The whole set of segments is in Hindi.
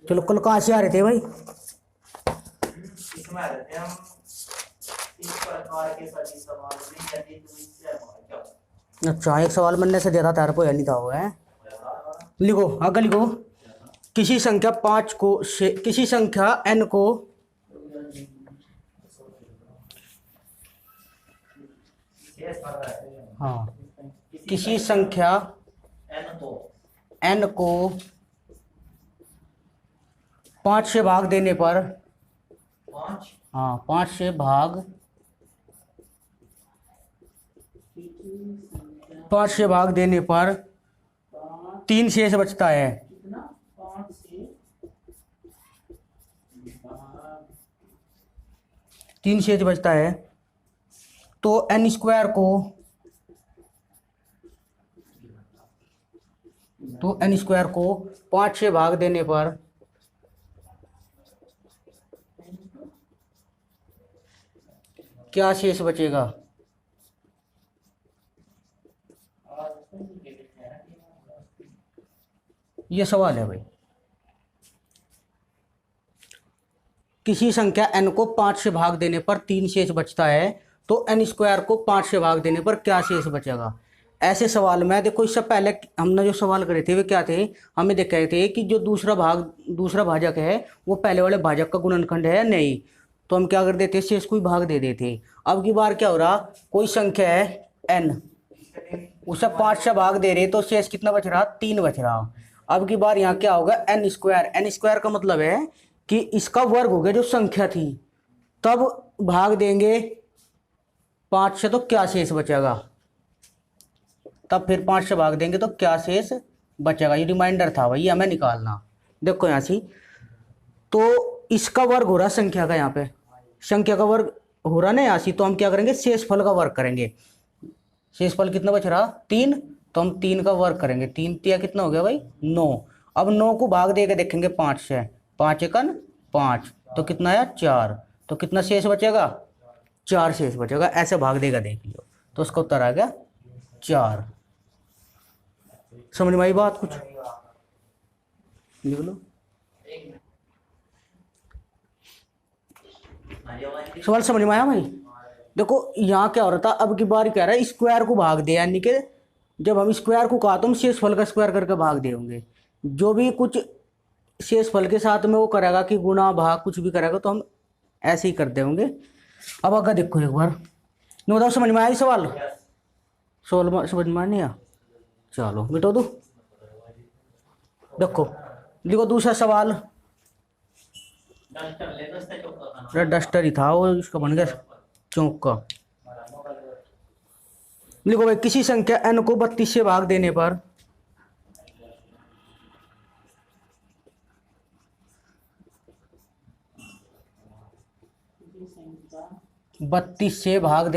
चलो कल कहाँ से आ रहे थे भाई? इसमें आ रहे थे हम इस प्रकार के सभी सवाल में यदि तुम इससे क्या अच्छा, एक सवाल बनने से ज्यादा तैयार को या नहीं था वो है। लिखो आगे लिखो। किसी संख्या 5 को किसी संख्या n को हाँ किसी संख्या n को 5 से भाग देने पर 5 से भाग 5 से भाग देने पर 3 शेष बचता है। 3 शेष बचता है तो n स्क्वायर को 5 से भाग देने पर क्या शेष बचेगा? ये सवाल है भाई। किसी संख्या n को 5 से भाग देने पर 3 शेष बचता है तो n स्क्वायर को 5 से भाग देने पर क्या शेष बचेगा? ऐसे सवाल में देखो, इससे पहले हमने जो सवाल करे थे वे क्या थे? हमें देखे थे कि जो दूसरा भाजक है वो पहले वाले भाजक का गुणनखंड है नहीं, तो हम क्या कर देते? शेष को ही भाग दे देते। अब की बार क्या हो रहा? कोई संख्या है n, उसे 5 से भाग दे रहे तो शेष कितना बच रहा? 3 बच रहा। अब की बार यहाँ क्या होगा? n स्क्वायर का मतलब है कि इसका वर्ग हो गया जो संख्या थी, तब भाग देंगे 5 से तो क्या शेष बचेगा? तब फिर 5 से भाग देंगे तो क्या शेष बचेगा? ये रिमाइंडर था भाई, हमें निकालना। देखो यहाँ से तो इसका वर्ग हो रहा संख्या का, यहाँ पे संख्या का वर्ग हो रहा ना यहाँ से, तो हम क्या करेंगे? शेषफल का वर्ग करेंगे। शेषफल कितना बच रहा? 3, तो हम 3 का वर्ग करेंगे। 3 तिया कितना हो गया भाई? 9। अब 9 को भाग देके देखेंगे 5 से, 5 एकन 5, तो कितना आया? 4। तो कितना शेष बचेगा? 4 शेष बचेगा। ऐसे भाग देगा, देख लियो, तो उसका उत्तर आ गया 4। समझ में आई बात? कुछ लिख लो। सवाल समझ में आया भाई? देखो यहाँ क्या हो रहा था, अब की बार कह रहा है स्क्वायर को भाग दे, यानी कि जब हम स्क्वायर को कहा तो हम शेषफल का स्क्वायर करके भाग देंगे। जो भी कुछ शेषफल के साथ में वो करेगा कि गुणा भाग कुछ भी करेगा तो हम ऐसे ही कर देंगे। अब अगर देखो एक बार, नहीं बताओ समझ में आया सवाल? सवाल समझ में नहीं आया? चलो मिटो दो। देखो लिखो दूसरा सवाल। डस्टर ही था वो, इसका बन गया चौक का। लिखो भाई, किसी संख्या n को 32 से भाग देने पर 32 से भाग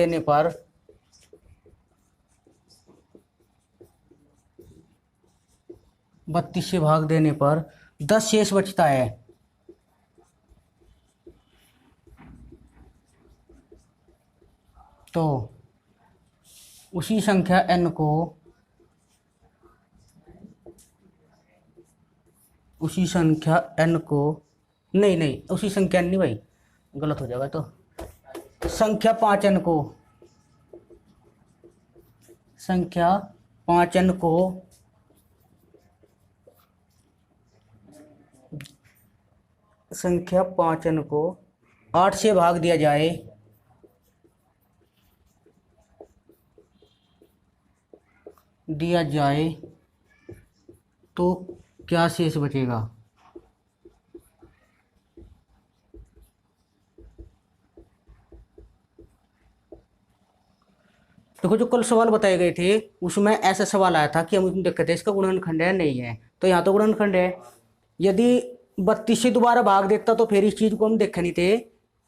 देने पर 10 शेष बचता है। तो उसी संख्या n को उसी संख्या n नहीं भाई, गलत हो जाएगा। तो संख्या 5n को 8 से भाग दिया जाए तो क्या शेष बचेगा? देखो जो कल सवाल बताए गए थे उसमें ऐसा सवाल आया था कि हम देखते थे इसका गुणनखंड है नहीं है, तो यहाँ तो गुणनखंड है। यदि 32 से दोबारा भाग देता तो फिर इस चीज को हम देखे नहीं थे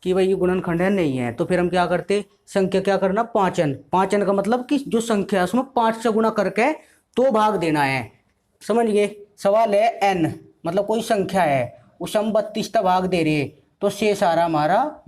कि भाई ये गुणनखंड है नहीं है, तो फिर हम क्या करते? संख्या क्या करना? 5n का मतलब कि जो संख्या है उसमें 5 से गुणा करके तो भाग देना है। समझ गए? सवाल है n मतलब कोई संख्या है उसे हम 32 तक भाग दे रहे, तो शेष आ रहा हमारा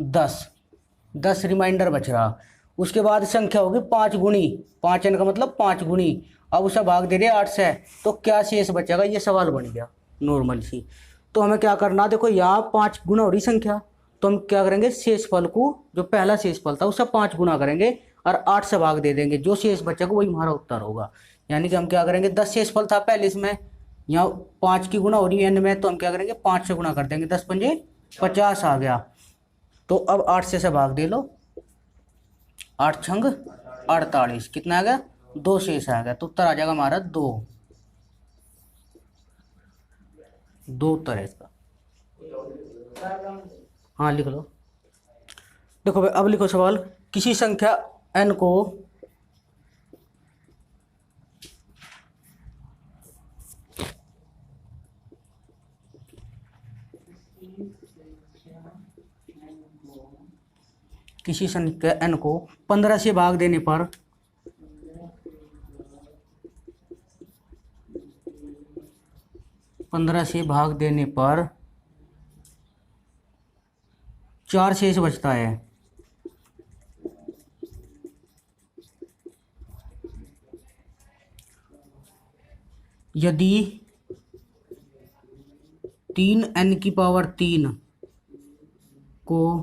10 रिमाइंडर बच रहा। उसके बाद संख्या होगी 5 गुणी, 5n का मतलब 5 गुणी, अब उसे भाग दे रहे 8 से, तो क्या शेष बचेगा? ये सवाल बन गया नॉर्मल सी। तो हमें क्या करना, देखो यहाँ 5 गुना हो रही संख्या, तो हम क्या करेंगे, शेषफल को, जो पहला शेषफल था उससे 5 गुना करेंगे और 8 से भाग दे देंगे, जो शेष बचेगा वही हमारा उत्तर होगा। यानी कि हम क्या करेंगे, 10 शेषफल था पहले इसमें, यहाँ 5 की गुना हो रही है एन में, तो हम क्या करेंगे 5 से गुना कर देंगे, 10 पंजे 50 आ गया। तो अब 8 से भाग दे लो, 8 छंग 48, कितना आ गया, 2 शेष आ गया, तो उत्तर आ जाएगा हमारा 2। 2 उत्तर है इसका। हाँ लिख लो। देखो भाई अब लिखो सवाल, किसी संख्या n को किसी संख्या n को 15 से भाग देने पर 4 शेष बचता है। यदि 3n³ को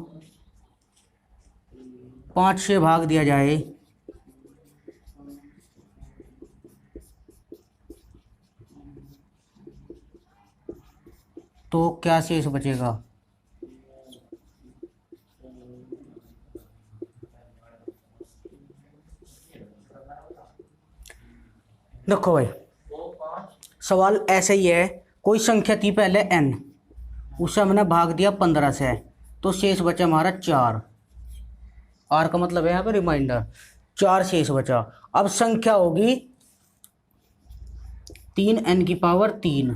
5 से भाग दिया जाए तो क्या शेष बचेगा। देखो भाई सवाल ऐसा ही है, कोई संख्या थी पहले n, उसे हमने भाग दिया 15 से, तो शेष बचा हमारा 4। r का मतलब है यहाँ पे रिमाइंडर, 4 शेष बचा। अब संख्या होगी 3n³3,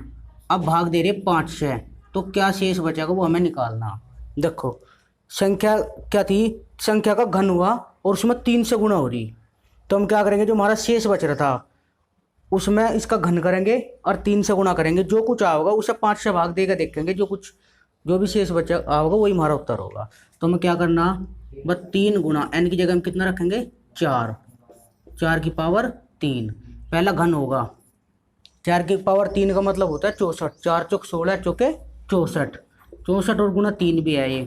अब भाग दे रहे 5 से, तो क्या शेष बचेगा वो हमें निकालना। देखो संख्या क्या थी, संख्या का घन हुआ और उसमें 3 से गुणा हो रही, तो हम क्या करेंगे, जो हमारा शेष बच रहा था उसमें इसका घन करेंगे और 3 से गुणा करेंगे, जो कुछ आओगा उसे 5 से भाग देकर देखेंगे, जो भी शेष बचा आओगा वही हमारा उत्तर होगा। तो हमें क्या करना, बस 3 गुना n की जगह हम कितना रखेंगे, 4, 4⁻3, पहला घन होगा। 4⁻3 का मतलब होता है 64, 4 चौक 16, चौके 64, 64 और गुना 3 भी है ये,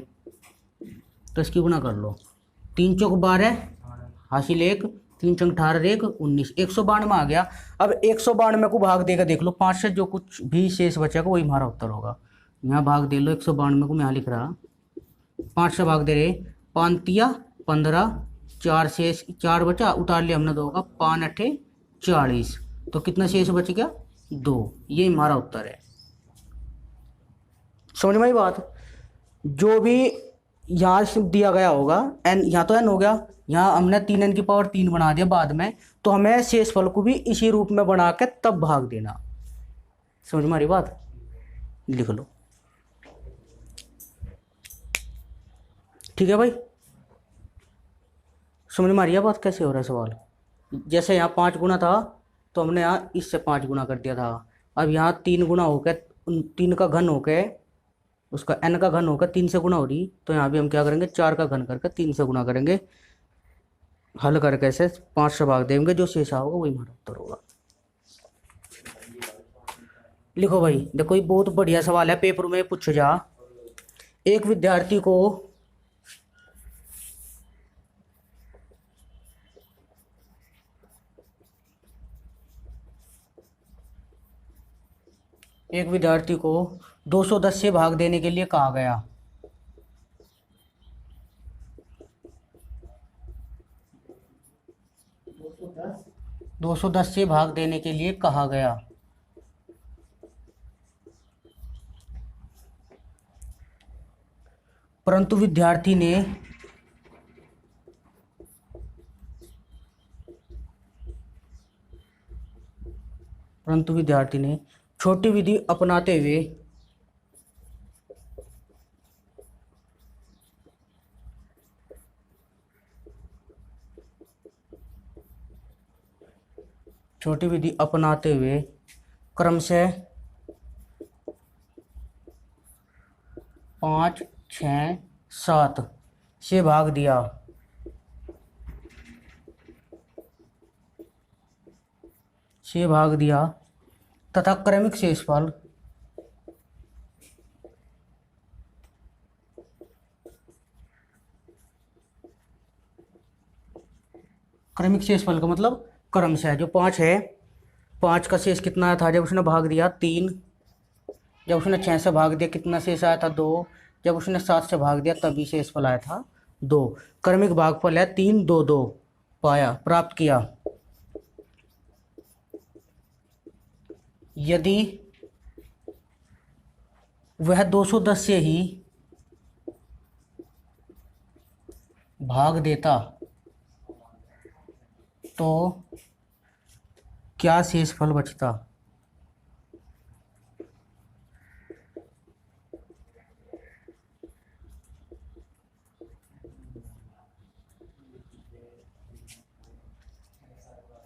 तो इसकी गुना कर लो, 3 चौक 12, हासिल 1, 3 चंग 18, 1 19, 192 आ गया। अब 192 को भाग देकर देख लो 5 से, जो कुछ भी शेष बचेगा वही हमारा उत्तर होगा। यहाँ भाग दे लो 192 को, मैं यहाँ लिख रहा 5 से भाग दे रहे, 5 15, 4 शेष 4 बचा, उतार लिया हमने 2 का, 5 8 40, तो कितना शेष बच गया, 2। ये हमारा उत्तर है। समझ में आई बात। जो भी यहाँ से दिया गया होगा n, यहाँ तो n हो गया, यहाँ हमने 3n³ बना दिया बाद में, तो हमें शेषफल को भी इसी रूप में बना के तब भाग देना। समझ में आ रही बात, लिख लो। ठीक है भाई, समझ में आ रही है बात, कैसे हो रहा है सवाल। जैसे यहाँ 5 गुना था तो हमने यहाँ इससे 5 गुना कर दिया था, अब यहाँ 3 गुना होकर 3 का घन होकर उसका n का घन होकर 3 से गुना हो रही, तो यहाँ भी हम क्या करेंगे, 4 का घन करके 3 से गुना करेंगे, हल करके ऐसे 5 से भाग देंगे, जो शेष होगा वही हमारा उत्तर होगा। लिखो भाई, देखो ये बहुत बढ़िया सवाल है, पेपर में पूछा जा। एक विद्यार्थी को एक विद्यार्थी को 210 से भाग देने के लिए कहा गया। दो सौ दस से भाग देने के लिए कहा गया। परंतु विद्यार्थी ने छोटी विधि अपनाते हुए क्रमशः 5 6 7 से भाग दिया तथा क्रमिक शेषफल क्रमिक शेषफल का मतलब क्रम से है। जो 5 है, 5 का शेष कितना आया था जब उसने भाग दिया 3, जब उसने 6 से भाग दिया कितना शेष आया था 2, जब उसने 7 से भाग दिया तभी शेषफल आया था 2। क्रमिक भागफल है 3 2 2 पाया प्राप्त किया। यदि वह 210 से ही भाग देता तो क्या शेषफल बचता?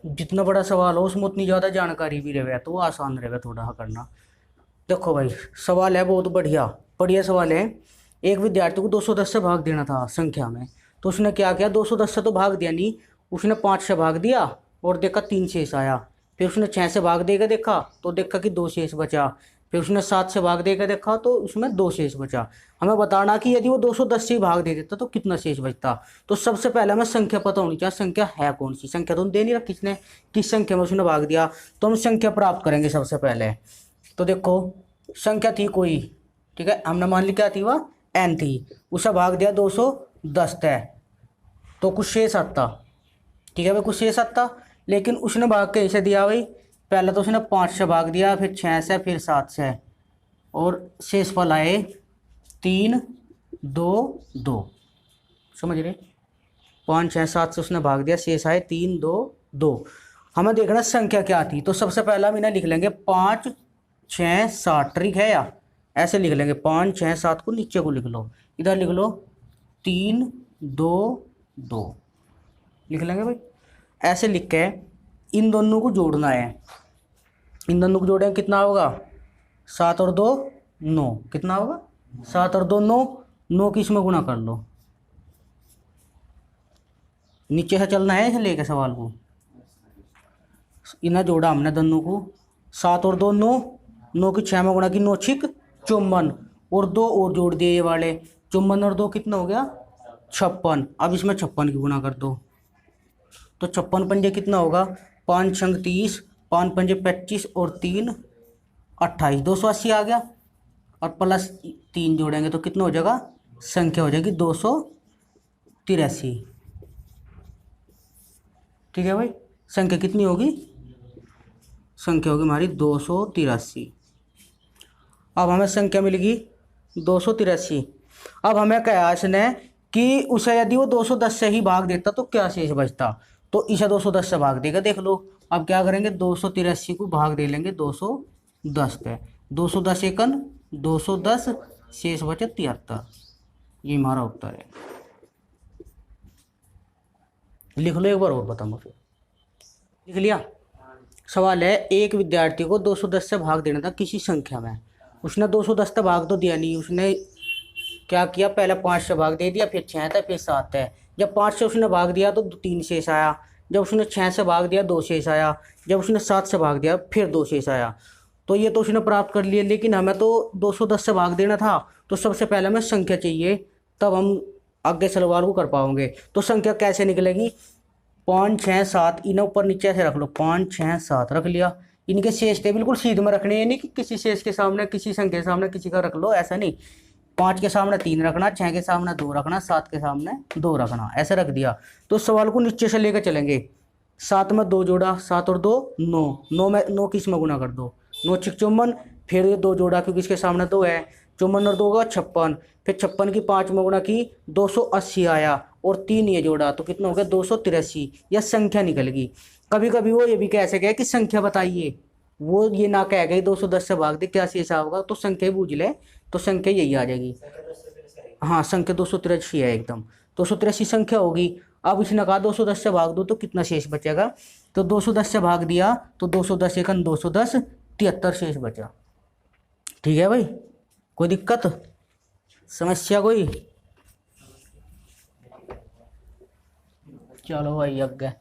जितना बड़ा सवाल हो उसमें उतनी ज़्यादा जानकारी भी रहे तो वो आसान रहेगा थोड़ा करना। देखो भाई, सवाल है बहुत बढ़िया बढ़िया सवाल है। एक विद्यार्थी को 210 से भाग देना था संख्या में, तो उसने क्या किया, 210 से तो भाग दिया नहीं, उसने 5 से भाग दिया और देखा 3 शेष आया। फिर उसने 6 से भाग देकर देखा तो देखा कि 2 शेष बचा। फिर उसने 7 से भाग देकर देखा तो उसमें 2 शेष बचा। हमें बताना कि यदि वो 210 से ही भाग दे देता तो कितना शेष बचता। तो सबसे पहले हमें संख्या पता होनी चाहिए, संख्या है कौन सी। संख्या तो दे नहीं रखी किसने, किस संख्या में उसने भाग दिया, तो हम संख्या प्राप्त करेंगे सबसे पहले। तो देखो संख्या थी कोई, ठीक है, हमने मान ली क्या थी, वह n थी, उसे भाग दिया 210 है तो कुछ शेष आता, ठीक है भाई, कुछ शेष आता। लेकिन उसने भाग कैसे दिया भाई, पहले तो उसने 5 से भाग दिया, फिर 6 से, फिर 7 से, और शेषफल आए 3 2 2। समझ रहे, 5 6 7 से उसने भाग दिया, शेष आए 3 2 2। हमें देखना संख्या क्या थी, तो सबसे पहला हम इन्हें लिख लेंगे 5 6 7, ठीक है, या ऐसे लिख लेंगे 5 6 7 को नीचे को लिख लो, इधर लिख लो 3 2 2 लिख लेंगे भाई। ऐसे लिख के इन दोनों को जोड़ना है, इन दोनों को जोड़ेंगे कितना होगा, 7 और 2 9, कितना होगा 7 और 2 9, 9 की इसमें गुणा कर लो। नीचे से चलना है इसे लेके सवाल को, इन्हें जोड़ा हमने दोनों को, 7 और 2 9, 9 की 6 में गुणा की 9 छिक 54, और 2 और जोड़ दिए ये वाले, 54 और 2 कितना हो गया 56। अब इसमें 56 की गुणा कर दो, तो 56 पंजे कितना होगा, 5 छंग 30, 5 पंजे 25 और 3 28, 280 आ गया। और प्लस 3 जोड़ेंगे तो कितना हो जाएगा, संख्या हो जाएगी 283, ठीक है भाई। संख्या कितनी होगी, संख्या होगी हमारी 283। अब हमें संख्या मिलेगी 283। अब हमें कहा इसने कि उसे यदि वो 210 से ही भाग देता तो क्या शेष बचता, तो इसे 210 से भाग देगा, देख लो। अब क्या करेंगे, 283 को भाग दे लेंगे 210 पे, 210 एकन 210, शेष बचे 73। ये हमारा उत्तर है, लिख लो एक बार और बताऊंगा फिर। लिख लिया। सवाल है, एक विद्यार्थी को 210 से भाग देना था किसी संख्या में, उसने 210 से भाग तो दिया नहीं, उसने क्या किया, पहले 5 से भाग दे दिया, फिर 6 था, फिर 7 है। जब 5 से उसने भाग दिया तो 3 शेष आया, जब उसने 6 से भाग दिया 2 शेष आया, जब उसने 7 से भाग दिया फिर 2 शेष आया। तो ये तो उसने प्राप्त कर लिया, लेकिन हमें तो 210 से भाग देना था, तो सबसे पहले हमें संख्या चाहिए, तब हम आगे सवाल को कर पाओगे। तो संख्या कैसे निकलेगी, 5 6 7, इन्हें ऊपर नीचे से रख लो, 5 6 7 रख लिया। इनके शेष थे बिल्कुल सीध में रखने, यानी कि किसी शेष के सामने, किसी संख्या के सामने किसी का रख लो, ऐसा नहीं। 5 के सामने 3 रखना, 6 के सामने 2 रखना, 7 के सामने 2 रखना, ऐसे रख दिया। तो सवाल को नीचे से लेकर चलेंगे, 7 में 2 जोड़ा, 7 और 2 9, 9 में 9 किस में गुणा कर दो, 9 छिक 54, फिर ये 2 जोड़ा क्योंकि इसके सामने 2 है, 54 और 2 का 56, फिर 56 की 5 में गुणा की 280 आया, और 3 ये जोड़ा तो कितना हो गया 283। यह संख्या निकल गई। कभी कभी वो ये भी कह सके कि संख्या बताइए, वो ये ना कह गए 210 से भाग दे क्या शेष होगा, तो संख्या बूझ ले, तो संख्या यही आ जाएगी। हाँ, संख्या 283 है एकदम, 283 संख्या होगी। अब इसने कहा 210 से भाग दो तो कितना शेष बचेगा, तो 210 से भाग दिया तो 210 एकन 210, 73 शेष बचा। ठीक है भाई, कोई दिक्कत समस्या कोई, चलो भाई आगे।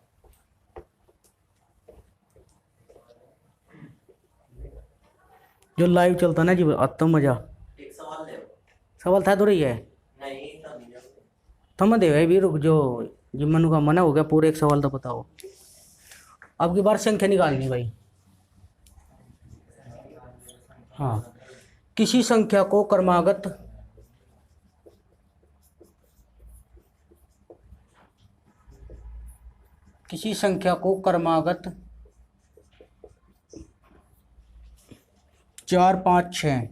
जो लाइव चलता ना जी आता मजा। एक सवाल ले, सवाल था तो रही है, नहीं तो नहीं है। थम दे भाई भी रुक जो जी मनु का मना हो गया, पूरे एक सवाल तो बताओ। अब की बार संख्या निकालनी भाई। हाँ, किसी संख्या को क्रमागत किसी संख्या को क्रमागत 4 5 6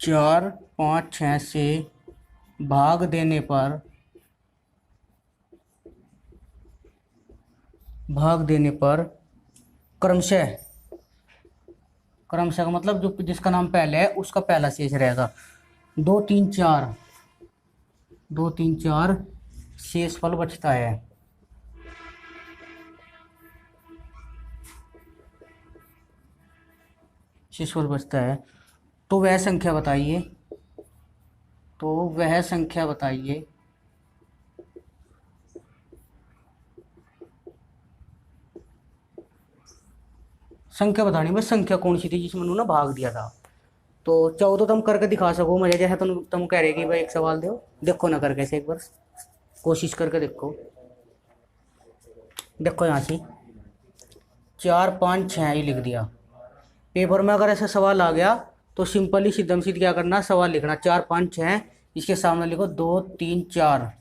4 5 6 से भाग देने पर क्रमशः क्रमशः का मतलब जो जिसका नाम पहले है उसका पहला शेष रहेगा। 2 3 4 शेष फल बचता है। शेषफल बचता है तो वह संख्या बताइए। संख्या बतानी बस, संख्या कौन सी थी जिसमें उन्होंने भाग दिया था। तो चाहो तो तुम करके दिखा सको मुझे, जैसे तुम कह रहे कि भाई एक सवाल दो, देखो ना करके से एक बार कोशिश करके देखो। देखो यहाँ से 4 5 6 ही लिख दिया। पेपर में अगर ऐसा सवाल आ गया तो सिंपली सीधम सीध क्या करना, सवाल लिखना 4 5 6, इसके सामने लिखो 2 3 4,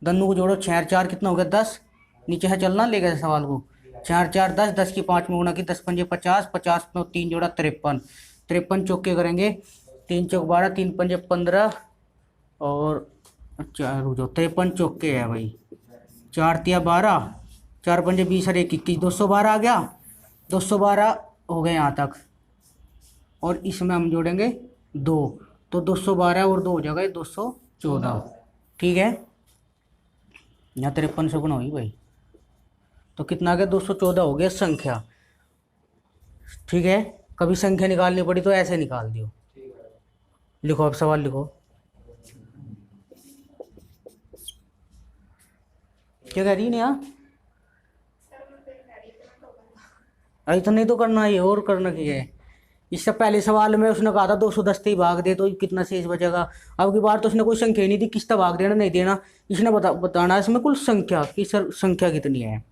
दोनों को जोड़ो 6 4 कितना हो गया 10, नीचे है चलना ले गए सवाल को 4 4 10, 10 की 5 में गुणा की 10 पंजे 50, 50 में 3 जोड़ा 53, 53 चौके करेंगे 3 चौक 12, 3 पंजे 15 और 4 रुक जाओ 53 चौके है भाई, 4 तिया 12, 4 पंजे 20 और 1 21, 212 आ गया। 212 हो गए यहाँ तक और इसमें हम जोड़ेंगे 2, तो 212 और 2 हो जाएगा 214। ठीक है, यहाँ 53 से गुना हुई भाई, तो कितना आ गया 214 हो गया संख्या। ठीक है, कभी संख्या निकालनी पड़ी तो ऐसे निकाल दियो। लिखो अब सवाल लिखो। क्या कह रही है यहाँ? इतना नहीं तो करना है और करना की है। इससे पहले सवाल में उसने कहा था 210 ही भाग दे तो कितना शेष बचेगा। अब की बार तो उसने कोई संख्या नहीं दी, किसका भाग देना नहीं देना, इसने बताना इसमें कुल संख्या की संख्या कितनी है।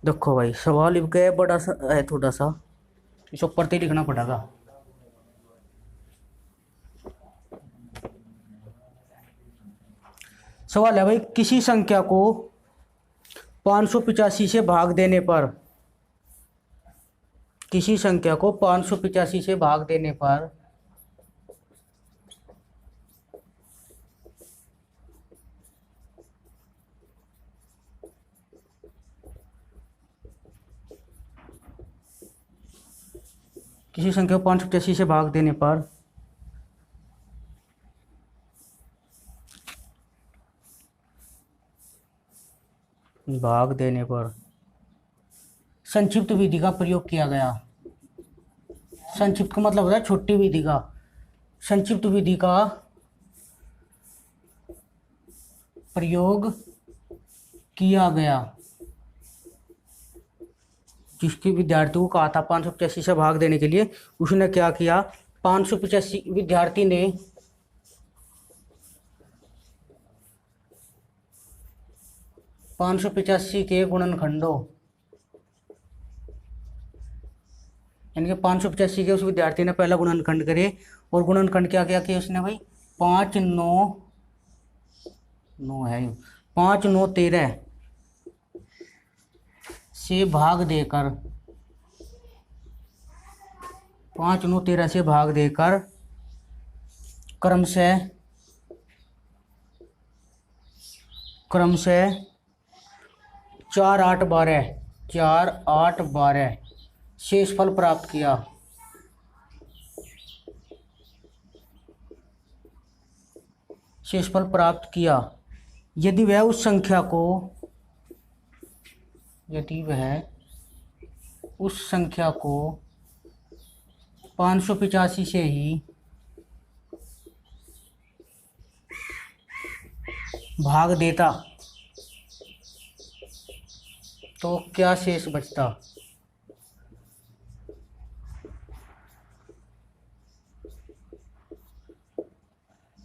देखो भाई सवाल लिख के बड़ा सा है, थोड़ा सा इस ऊपर तो लिखना पड़ेगा। सवाल है भाई, किसी संख्या को 585 से भाग देने पर किसी संख्या को 585 से भाग देने पर किसी संख्या को 585 से भाग देने पर संक्षिप्त विधि का प्रयोग किया गया। संक्षिप्त का मतलब होता है छोटी विधि का। संक्षिप्त विधि का प्रयोग किया गया, जिसके विद्यार्थी को कहा था 585 से भाग देने के लिए, उसने क्या किया, 585 विद्यार्थी ने 585 के गुणनखंडों यानी कि 585 के उस विद्यार्थी ने पहला गुणनखंड करे और गुणनखंड क्या क्या किया उसने भाई, 5 9 9 है 5 9 13 से भाग देकर 5 9 13 से भाग देकर क्रमशः 4 8 12 शेषफल प्राप्त किया। यदि वह उस संख्या को 585 से ही भाग देता तो क्या शेष बचता।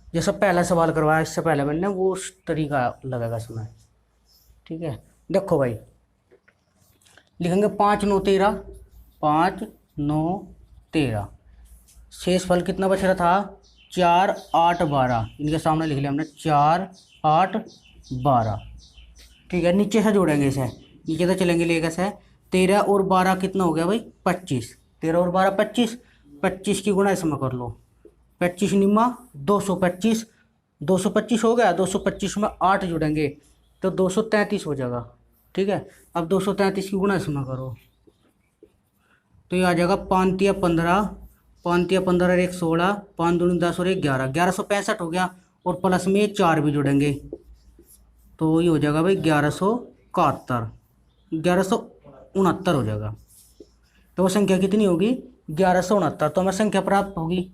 जैसा पहला सवाल करवाया इससे पहले मैंने वो उस तरीका लगेगा इसमें। ठीक। ठीक है, देखो भाई लिखेंगे 5 9 13, 5 9 13, शेष फल कितना बच रहा था 4 8 12, इनके सामने लिख लिया हमने 4 8 12। ठीक है, नीचे से जोड़ेंगे इसे, नीचे से चलेंगे लेकर से 13 और 12 कितना हो गया भाई 25, 13 और 12 25, 25 की गुणा इसमें कर लो, 25 निम्मा 225, 225 हो गया, 225 में 8 जुड़ेंगे तो 233 हो जाएगा। ठीक है, अब 233 की गुणा इसमें करो तो ये आ जाएगा 5 तिया 15, 5 तिया 15 और 1 16, 5 दूनी 10 और 1 11, 1165 हो गया, और प्लस में 4 भी जुड़ेंगे तो ये हो जाएगा भाई 1171, 1169 हो जाएगा। तो वो संख्या कितनी होगी 1169, तो हमें संख्या प्राप्त होगी।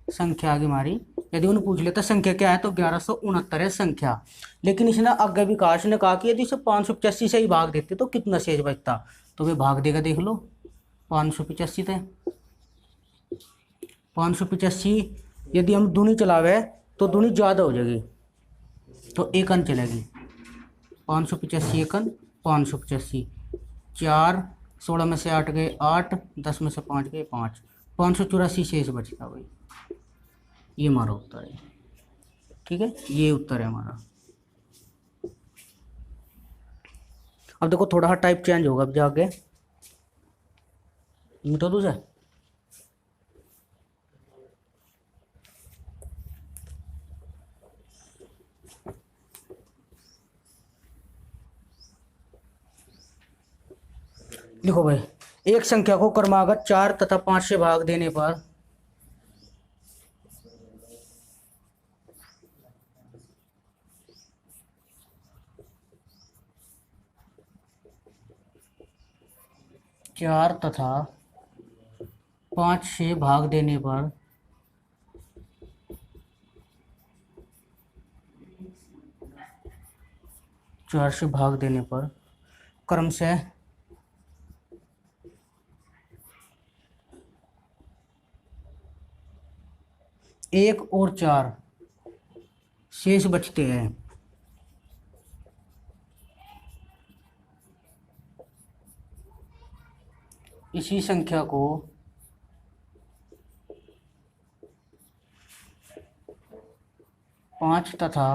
संख्या आगे हमारी, यदि उन्हें पूछ लेता संख्या क्या है तो 1169 है संख्या। लेकिन इसने आगे विकास ने कहा कि यदि इसे 585 से ही भाग देते तो कितना शेष बचता, तो वे भाग देगा, देख लो 585 थे, 585 यदि हम दूनी चलावे तो दूनी ज़्यादा हो जाएगी तो एक अन चलेगी, 585 एक अन 585, 4 16 में से 8 गए 8, 10 में से 5 गए 5, 584 शेष बचता भाई। ये हमारा उत्तर है। ठीक है, ये उत्तर है हमारा। अब देखो थोड़ा सा टाइप चेंज होगा, अब जाके मिटा दूँ सर। देखो भाई, एक संख्या को क्रमागत 4 तथा 5 से भाग देने पर चार तथा 5 से भाग देने पर चार से भाग देने पर क्रम से 1 और 4 शेष बचते हैं। इसी संख्या को 5 तथा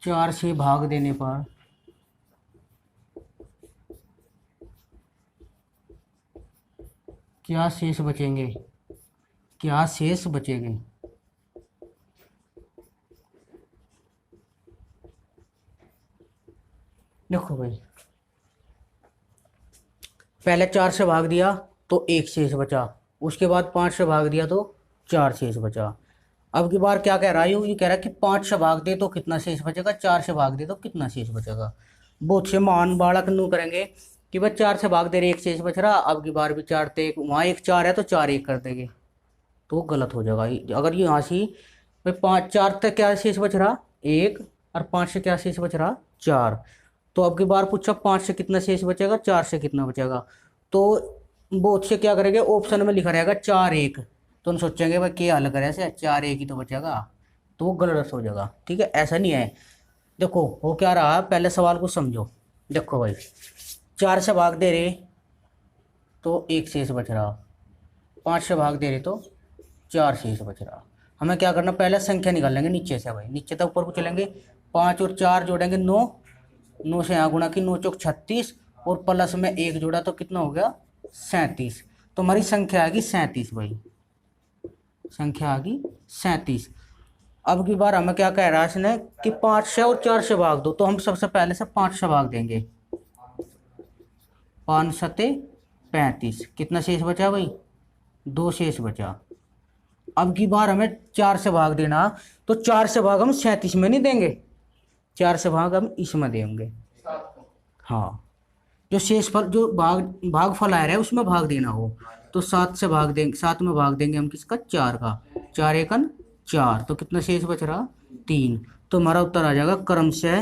4 से भाग देने पर क्या शेष बचेंगे, क्या शेष बचेंगे। देखो भाई, पहले 4 से भाग दिया तो 1 शेष बचा, उसके बाद 5 से भाग दिया तो 4 शेष बचा। अब की बार क्या कह रहा है, ये कह रहा है कि 5 से भाग दे तो कितना शेष बचेगा, 4 से भाग दे तो कितना शेष बचेगा। बहुत से मान बालक नू करेंगे कि भाई 4 से भाग दे रहे 1 शेष बच रहा, अब की बार भी 4 थे, वहाँ 1 4 है तो 4 1 कर देंगे, तो गलत हो जाएगा। अगर ये यहाँ से भाई 5 4 तक क्या शेष बच रहा 1, और 5 से क्या शेष बच रहा 4, तो अब की बार पूछा 5 से कितना शेष बचेगा, 4 से कितना बचेगा, तो बहुत से क्या करेंगे ऑप्शन में लिखा रहेगा 4 1, तो हम सोचेंगे भाई क्या हल करे से 4 1 ही तो बचेगा, तो वो गलत हो जाएगा। ठीक है, ऐसा नहीं है। देखो वो क्या रहा, पहले सवाल को समझो। देखो भाई 4 से भाग दे रहे तो 1 शेष बच रहा, 5 से भाग दे रहे तो 4 शेष बच रहा। हमें क्या करना, पहले संख्या निकाल लेंगे नीचे से भाई, नीचे तक ऊपर को चलेंगे, 5 और 4 जोड़ेंगे 9, 9 से यहाँ गुणा की 9 चौक 36, और प्लस में 1 जोड़ा तो कितना हो गया 37, तो हमारी संख्या आएगी 37 भाई, संख्या आ गई 37। अब की बार हमें क्या कह रहा है इसने कि 5 से और 4 से भाग दो, तो हम सबसे पहले से 5 से भाग देंगे, 5 सते 35, कितना शेष बचा भाई 2 शेष बचा। अब की बार हमें 4 से भाग देना, तो 4 से भाग हम 37 में नहीं देंगे, 4 से भाग हम इसमें देंगे। हाँ, जो शेष फल जो भाग फल आ रहा है उसमें भाग देना हो, तो 7 से भाग देंगे, 7 में भाग देंगे हम किसका 4 का, 4 एकन 4, तो कितना शेष बच रहा 3, तो हमारा उत्तर आ जाएगा क्रम से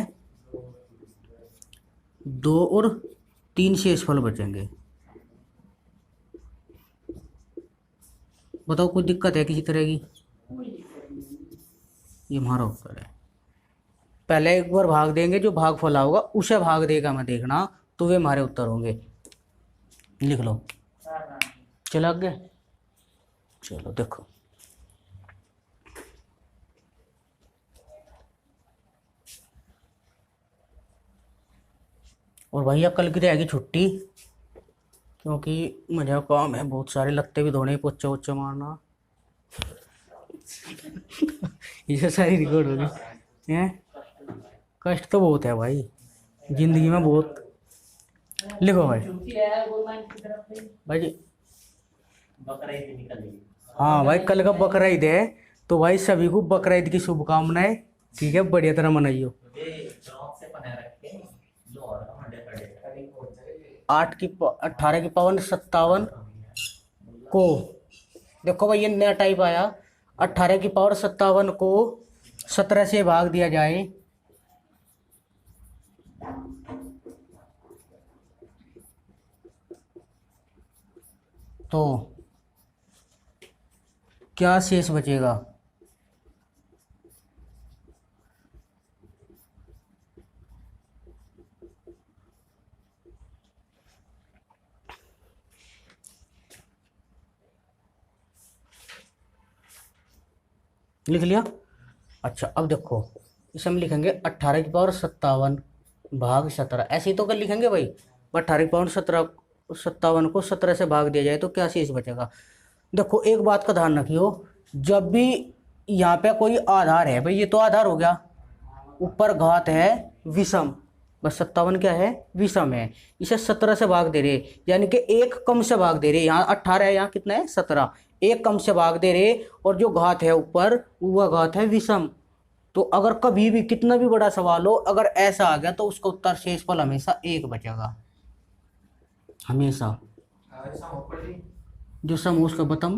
2 और 3 शेष फल बचेंगे। बताओ कोई दिक्कत है किसी तरह की, ये हमारा उत्तर है। पहले एक बार भाग देंगे, जो भाग फला होगा उसे भाग देगा मैं देखना, तो वे हमारे उत्तर होंगे। लिख लो। चलो आगे, चलो देखो। और भैया कल की रहेगी छुट्टी, क्योंकि मुझे काम है बहुत सारे, लगते भी धोने, पोछा वोछा मारना। ये सारी रिकॉर्ड होगी हैं। कष्ट तो बहुत है भाई जिंदगी में, बहुत। लिखो भाई। भाई जी, हाँ भाई कल का बकरा ईद है, तो भाई सभी को बकरा ईद की शुभकामनाएं। ठीक है, बढ़िया तरह मनाइयो। 18 की पावन 57 को, देखो भाई ये नया टाइप आया, 18 की पावर 57 को 17 से भाग दिया जाए तो क्या शेष बचेगा। लिख लिया। अच्छा अब देखो, इसे हम लिखेंगे 18 की पावर 57 भाग 17, ऐसे ही तो कल लिखेंगे भाई। 18 की पावर 57 को 17 से भाग दिया जाए तो क्या शेष बचेगा। देखो एक बात का ध्यान रखियो, जब भी यहाँ पे कोई आधार है भाई, ये तो आधार हो गया, ऊपर घात है विषम, बस 57 क्या है, विषम है, इसे 17 से भाग दे रहे, यानी कि एक कम से भाग दे रहे। यहाँ 18 है, यहाँ कितना है 17, एक कम से भाग दे रहे, और जो घात है ऊपर वह घात है विषम। तो अगर कभी भी कितना भी बड़ा सवाल हो, अगर ऐसा आ गया तो उसका उत्तर शेषफल हमेशा 1 बचेगा, हमेशा। जो सम हो उसका बतम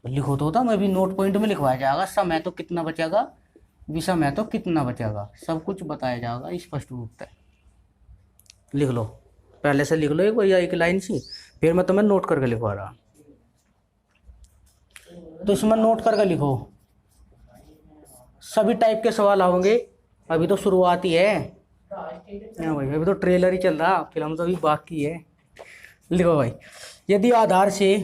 लिखो तो होता, मैं भी नोट पॉइंट में लिखवाया जाएगा, सम है तो कितना बचेगा, विषम है तो कितना बचेगा, सब कुछ बताया जाएगा स्पष्ट रूप से। लिख लो, पहले से लिख लो एक बार या एक लाइन सी, फिर मैं तुम्हें नोट करके लिखवा रहा। तो इसमें नोट करके लिखो, सभी टाइप के सवाल आओगे, अभी तो शुरुआत ही है। हाँ भाई, अभी तो ट्रेलर ही चल रहा, फिल्म तो अभी बाकी है। लिखो भाई, यदि आधार से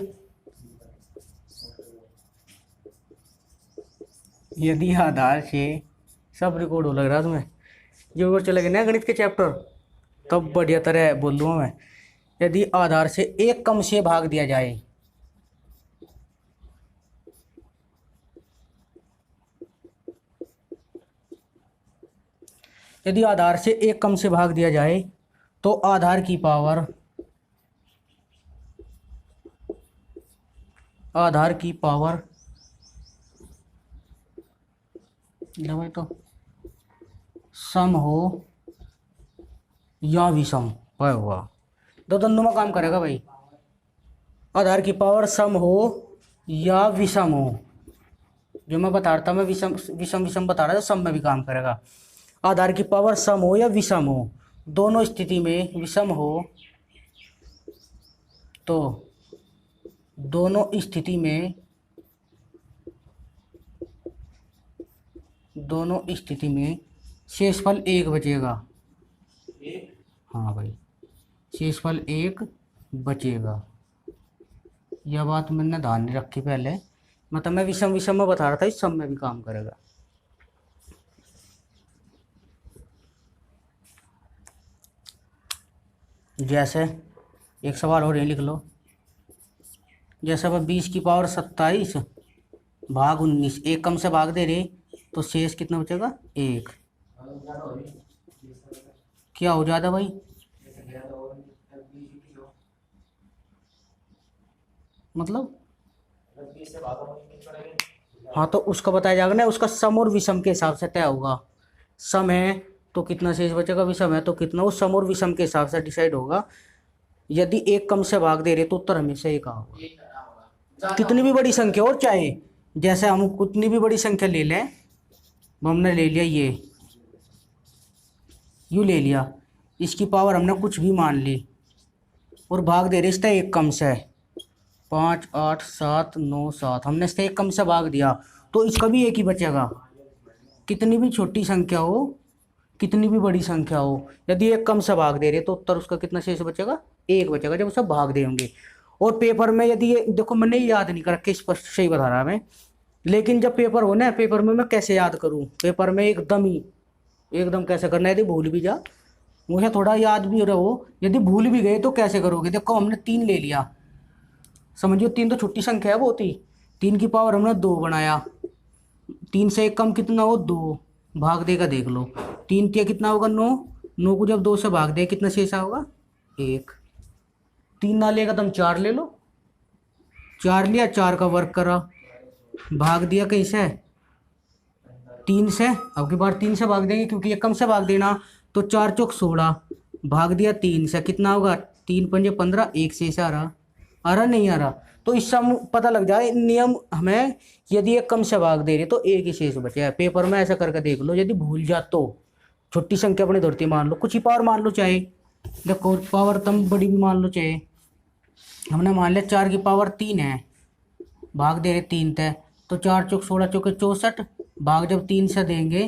सब रिकॉर्ड हो लग रहा तुम्हें, जो चले गए ना गणित के चैप्टर, तब बढ़िया तरह बोल दूंगा मैं। यदि आधार से एक कम से भाग दिया जाए, यदि आधार से एक कम से भाग दिया जाए तो आधार की पावर भाई तो सम हो या विषम हुआ, दो दंडों में काम करेगा भाई। आधार की पावर सम हो या विषम हो, जो मैं बता रहा था, मैं विषम विषम विषम बता रहा था, सम में भी काम करेगा। आधार की पावर सम हो या विषम हो, दोनों स्थिति में विषम हो तो दोनों स्थिति में शेषफल 1 बचेगा। हाँ भाई, शेषफल 1 बचेगा। यह बात मैंने ध्यान नहीं रखी पहले, मतलब मैं विषम विषम में बता रहा था, इस सम में भी काम करेगा। जैसे एक सवाल और ये लिख लो, जैसे अब 20 की पावर 27 भाग 19, एक कम से भाग दे रहे, तो शेष कितना बचेगा 1। क्या हो जाता भाई, मतलब हाँ तो उसका बताया जाएगा ना, उसका सम और विषम के हिसाब से तय होगा। सम है तो कितना शेष बचेगा, विषम है तो कितना, वो सम और विषम के हिसाब से डिसाइड होगा। यदि एक कम से भाग दे रहे तो उत्तर हमेशा 1 होगा, कितनी भी बड़ी संख्या हो, चाहे जैसे हम कितनी भी बड़ी संख्या ले लें, हमने ले लिया ये यूँ ले लिया, इसकी पावर हमने कुछ भी मान ली और भाग दे रहे इसका 1 कम से, 5 8 7 9 7, हमने इसका 1 कम से भाग दिया तो इसका भी 1 ही बचेगा। कितनी भी छोटी संख्या हो, कितनी भी बड़ी संख्या हो, यदि एक कम से भाग दे रहे तो उत्तर उसका कितना शेष बचेगा, एक बचेगा जब उसे भाग देंगे। और पेपर में यदि ये देखो, मैंने याद नहीं कर रखे, स्पष्ट सही बता रहा मैं, लेकिन जब पेपर हो ना, पेपर में मैं कैसे याद करूं, पेपर में एकदम कैसे करना है, यदि भूल भी जा मुझे थोड़ा याद भी रहो, यदि भूल भी गए तो कैसे करोगे। देखो हमने 3 ले लिया, समझिए 3 तो छोटी संख्या है बहुत ही, 3 की पावर हमने 2 बनाया, 3 से एक कम कितना हो, 2, भाग देगा देख लो, 3 तिया कितना होगा, 9, 9 को जब 2 से भाग दे कितना शेष होगा, 1, 3 ना लेगा तो हम 4 ले लो, 4 लिया, 4 का वर्क करा, भाग दिया कैसे, 3 से, अब की बार 3 से भाग देंगे क्योंकि ये कम से भाग देना, तो 4 चौक 16, भाग दिया 3 से, कितना होगा, 3 पंजे 15, 1 शेष आ रहा नहीं आ रहा। तो इससे हम पता लग जाए नियम हमें, यदि एक कम से भाग दे रहे तो एक ही शेष बचे है। पेपर में ऐसा करके देख लो, यदि भूल जा तो छोटी संख्या अपनी धरती मान लो, कुछ ही पावर मान लो, चाहे देखो पावर तुम बड़ी भी मान लो, चाहे हमने मान लिया 4 की पावर 3 है, भाग दे रहे 3 तय, तो 4 चौक 16, चौके 64, भाग जब 3 से देंगे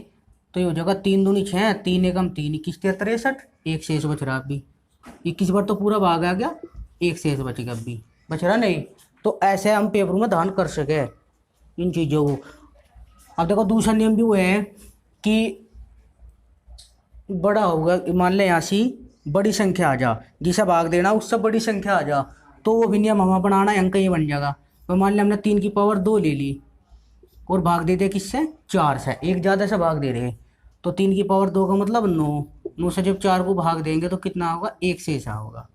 तो ये हो जाएगा 3 दूनी 6, 3 एकम 3, 21 63, एक शेष बच रहा अभी, 21 बार तो पूरा भाग आ गया, एक शेष बच गया, अभी बच रहा नहीं। तो ऐसे हम पेपर में ध्यान कर सके इन चीज़ों को। अब देखो दूसरा नियम भी वो है कि बड़ा होगा, मान लें यहाँ से बड़ी संख्या आ जा, जिसे भाग देना उससे बड़ी संख्या आ जा, तो वो भी नियम हमें बनाना है, अंक ही बन जाएगा। तो मान लें हमने 3 की पावर 2 ले ली और भाग दे दे किससे, 4 से, एक ज़्यादा से भाग दे रहे, तो 3 की पावर 2 का मतलब 9, 9 से जब 4 को भाग देंगे तो कितना होगा, एक शेष होगा,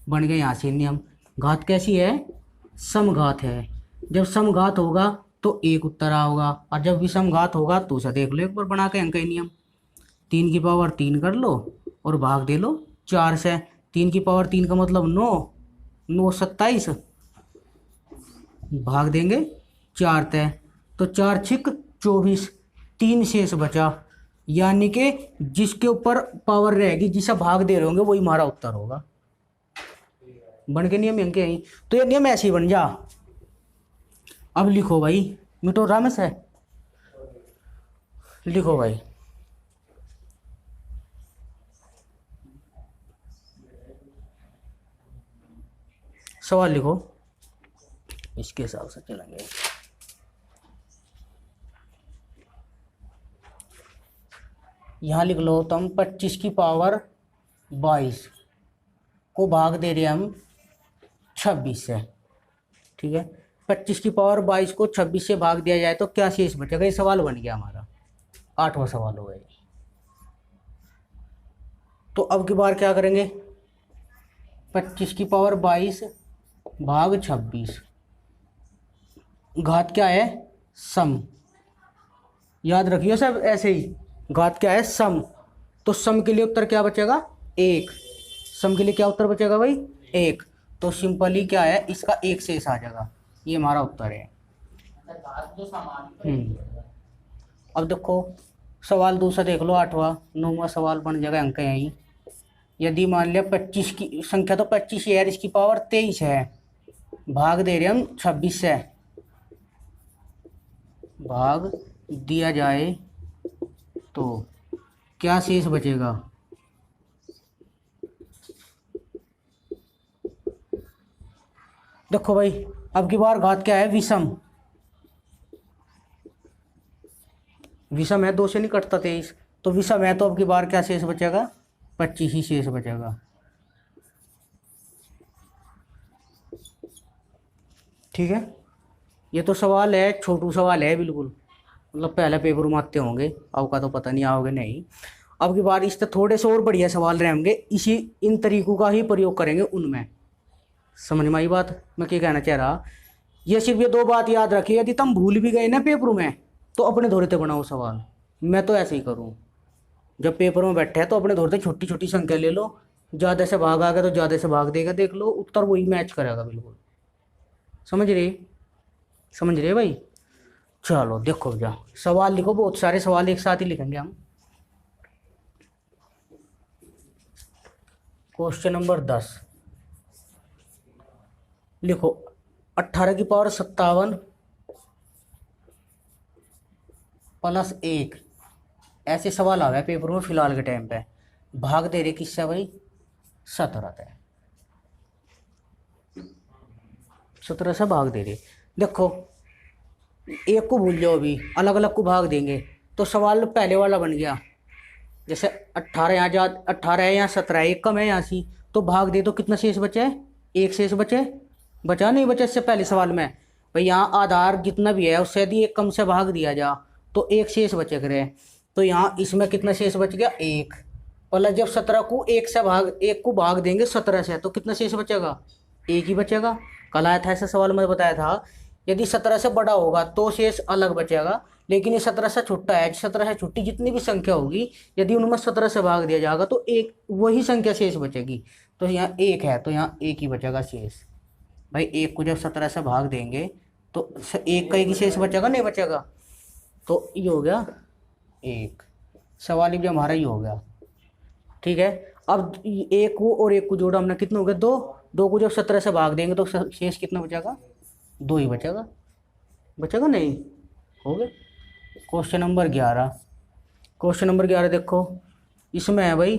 बन गए यहाँ से नियम। घात कैसी है, समघात है, जब समघात होगा तो एक उत्तर आओगा, और जब विषम घात होगा तो उसे देख लो एक बार बना के अंक ही नियम, 3 की पावर 3 कर लो और भाग दे लो 4 से, 3 की पावर 3 का मतलब 9, 9 27, भाग देंगे 4 तय, तो 4 छिक 24, 3 शेष बचा, यानी कि जिसके ऊपर पावर रहेगी, जिसे भाग दे रहे होंगे वही हमारा उत्तर होगा। बन के नियम अंक यही, तो ये नियम ऐसे ही बन जा। अब लिखो भाई, मिटो रामस है, लिखो भाई, सवाल लिखो, इसके हिसाब से चलेंगे। यहाँ लिख लो तुम 25 की पावर 22 को भाग दे रहे हम 26 से, ठीक है, 25 की पावर 22 को 26 से भाग दिया जाए तो क्या शेष बचेगा, ये सवाल बन गया हमारा, 8वां सवाल हो गया। तो अब की बार क्या करेंगे, 25 की पावर 22 भाग 26, घात क्या है, सम, याद रखिए सब ऐसे ही, घात क्या है, सम, तो सम के लिए उत्तर क्या बचेगा, 1, सम के लिए क्या उत्तर बचेगा भाई, 1, तो सिंपली क्या है, इसका 1 शेष आ जाएगा, ये हमारा उत्तर है। अब देखो सवाल दूसरा देख लो, 8वां 9वां सवाल बन जाएगा अंक यही, यदि मान लिया 25 की संख्या तो 25 है, इसकी पावर 23 है, भाग दे रहे हम 26 से, भाग दिया जाए तो क्या शेष बचेगा, देखो भाई अब की बार घात क्या है, विषम, विषम है, 2 से नहीं कटता 23, तो विषम है, तो अब की बार क्या शेष बचेगा, 25 ही शेष बचेगा, ठीक है। ये तो सवाल है, छोटू सवाल है बिल्कुल, मतलब पहले पेपर में आते होंगे, आपका तो पता नहीं आओगे नहीं। अब की बार इससे थोड़े से और बढ़िया सवाल रहेंगे, इसी इन तरीकों का ही प्रयोग करेंगे उनमें, समझ में आई बात मैं क्या कहना चाह रहा। ये सिर्फ ये 2 बात याद रखिए, यदि तुम भूल भी गए ना पेपर में तो अपने धोरते बनाओ सवाल, मैं तो ऐसे ही करूँ, जब पेपर में बैठे हैं तो अपने धोरते छोटी छोटी संख्या ले लो, ज़्यादा से भाग आ गया तो ज़्यादा से भाग देगा, देख लो उत्तर वही मैच करेगा बिल्कुल, समझ रहे भाई। चलो देखो जा सवाल लिखो, बहुत सारे सवाल एक साथ ही लिखेंगे हम। क्वेश्चन नंबर 10 लिखो, 18 की पावर 57 प्लस 1 ऐसे सवाल आ गए पेपर में फिलहाल के टाइम पे। भाग दे रहे किससे भाई? 17 से। 17 से भाग दे रहे। देखो एक को भूल जाओ, अभी अलग अलग को भाग देंगे तो सवाल पहले वाला बन गया। जैसे 18 यहाँ जा 18 है, यहाँ 17 है, एक कम है यहाँ सी, तो भाग दे तो कितना शेष बचा है? एक शेष बचे, बचा नहीं बचा इससे पहले सवाल में भाई। यहाँ आधार जितना भी है उससे यदि एक कम से भाग दिया जा तो एक शेष बचे करे। तो यहाँ इसमें कितना शेष बच गया? एक। प्लस जब 17 को एक को भाग देंगे 17 से तो कितना शेष बचेगा? एक ही बचेगा। कल आया था ऐसा सवाल में बताया था, यदि 17 से बड़ा होगा तो शेष अलग बचेगा, लेकिन ये 17 से छोटा है। 17 से छोटी जितनी भी संख्या होगी यदि उनमें 17 से भाग दिया जाएगा तो एक वही संख्या शेष बचेगी। तो यहाँ एक है तो यहाँ एक ही बचेगा शेष। भाई एक को जब 17 से भाग देंगे तो एक का एक ही शेष बचेगा, नहीं बचेगा? तो ये हो गया एक। सवाल भी हमारा ही हो गया। ठीक है, अब एक को और एक को जोड़ा हमने, कितना हो गया? दो। दो को जब 17 से भाग देंगे तो शेष कितना बचेगा? दो ही बचेगा। बचेगा नहीं? हो गया। Question number 11। क्वेश्चन नंबर 11 देखो, इसमें है भाई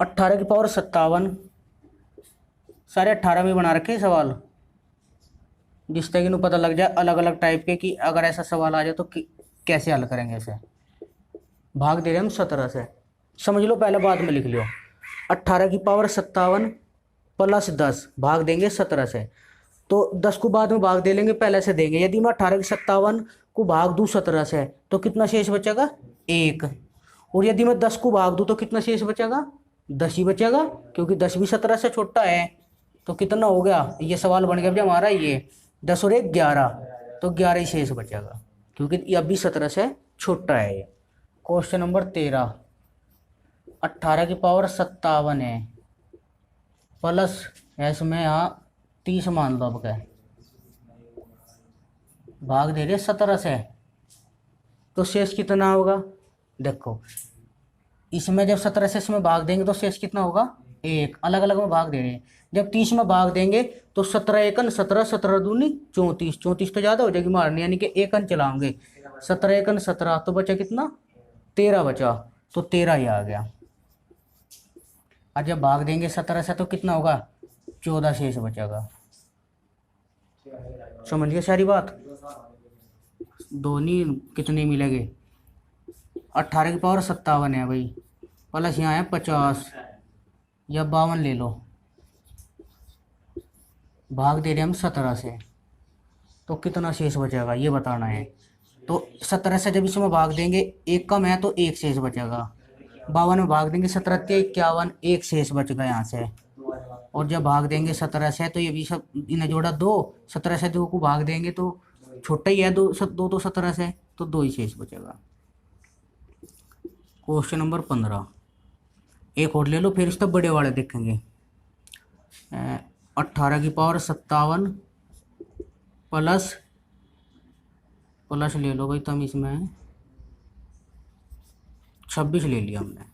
18 की पावर 57। सारे 18 में बना रखे सवाल, जिससे कि पता लग जाए अलग अलग टाइप के कि अगर ऐसा सवाल आ जाए तो कैसे हल करेंगे इसे। भाग दे रहे हम 17 से, समझ लो, पहले बाद में लिख लो। 18 की पावर 57 प्लस 10 भाग देंगे 17 से, तो 10 को बाद में भाग दे लेंगे, पहले से देंगे। यदि मैं 18 की 57 को भाग दूँ 17 से तो कितना शेष बचेगा? एक। और यदि मैं 10 को भाग दूँ तो कितना शेष बचेगा? 10 ही बचेगा, क्योंकि 10 भी 17 से छोटा है। तो कितना हो गया? ये सवाल बन गया हमारा, ये 10 और 1 11, तो 11 ही शेष बचेगा, क्योंकि ये अभी 17 से छोटा है ये। Question number 13। 18 की पावर 57 है प्लस है इसमें यहाँ 30 मान लो। अब क्या भाग दे रहे 17 से, तो शेष कितना होगा? देखो इसमें जब 17 से इसमें भाग देंगे तो शेष कितना होगा? एक। अलग अलग में भाग दे रहे हैं, जब 30 में भाग देंगे तो 17 एकन 17, 17 दूनी 34, 34 तो ज़्यादा हो जाएगी मारनी, यानी कि एक अंक चलाओगे। 17 एकन 17 तो बचा कितना? 13 बचा, तो 13 ही आ गया। और जब भाग देंगे 17 से तो कितना होगा? 14 शेष बचेगा। समझ गए सारी बात? दोनों कितने मिलेंगे? 18 की पावर 57 है भाई, प्लस यहाँ है 50 या 52 ले लो, भाग दे रहे हम 17 से, तो कितना शेष बचेगा ये बताना है। तो 17 से जब इसमें भाग देंगे, एक कम है तो एक शेष बचेगा। 52 में भाग देंगे 17 × 51, एक शेष बच गया यहाँ से। और जब भाग देंगे 17 से तो ये भी सब इन्हें जोड़ा 2, 17 से 2 को भाग देंगे तो छोटा ही है, 2 तो 17 से, तो 2 ही शेष बचेगा। Question number 15। एक और ले लो, फिर इसका बड़े वाले देखेंगे। 18 की पावर 57 प्लस ले लो भाई, तुम इसमें 26 ले लिया हमने,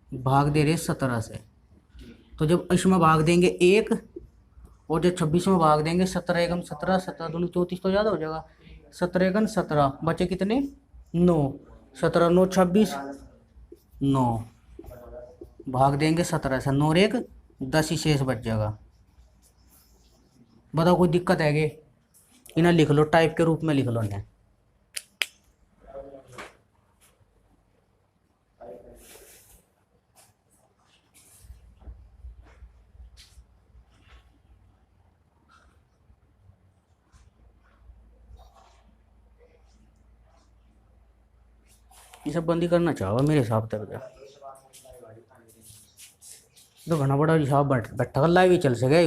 भाग दे रहे 17 से। तो जब इसमें भाग देंगे 1 और जब 26 में भाग देंगे 17 एकम 17, 17 दूनी 34 तो ज़्यादा हो जाएगा। 17 एकम 17 बचे कितने? 9। 17 9 26, 9 भाग देंगे 17 से, 9 और 1 10 ही शेष बच जाएगा। बताओ कोई दिक्कत है कि? इन्हें लिख लो, टाइप के रूप में लिख लो इन्हें। ये सब बंदी करना चाहो मेरे हिसाब तक तो घना बड़ा हिसाब बैठा लाइव ही चल सके।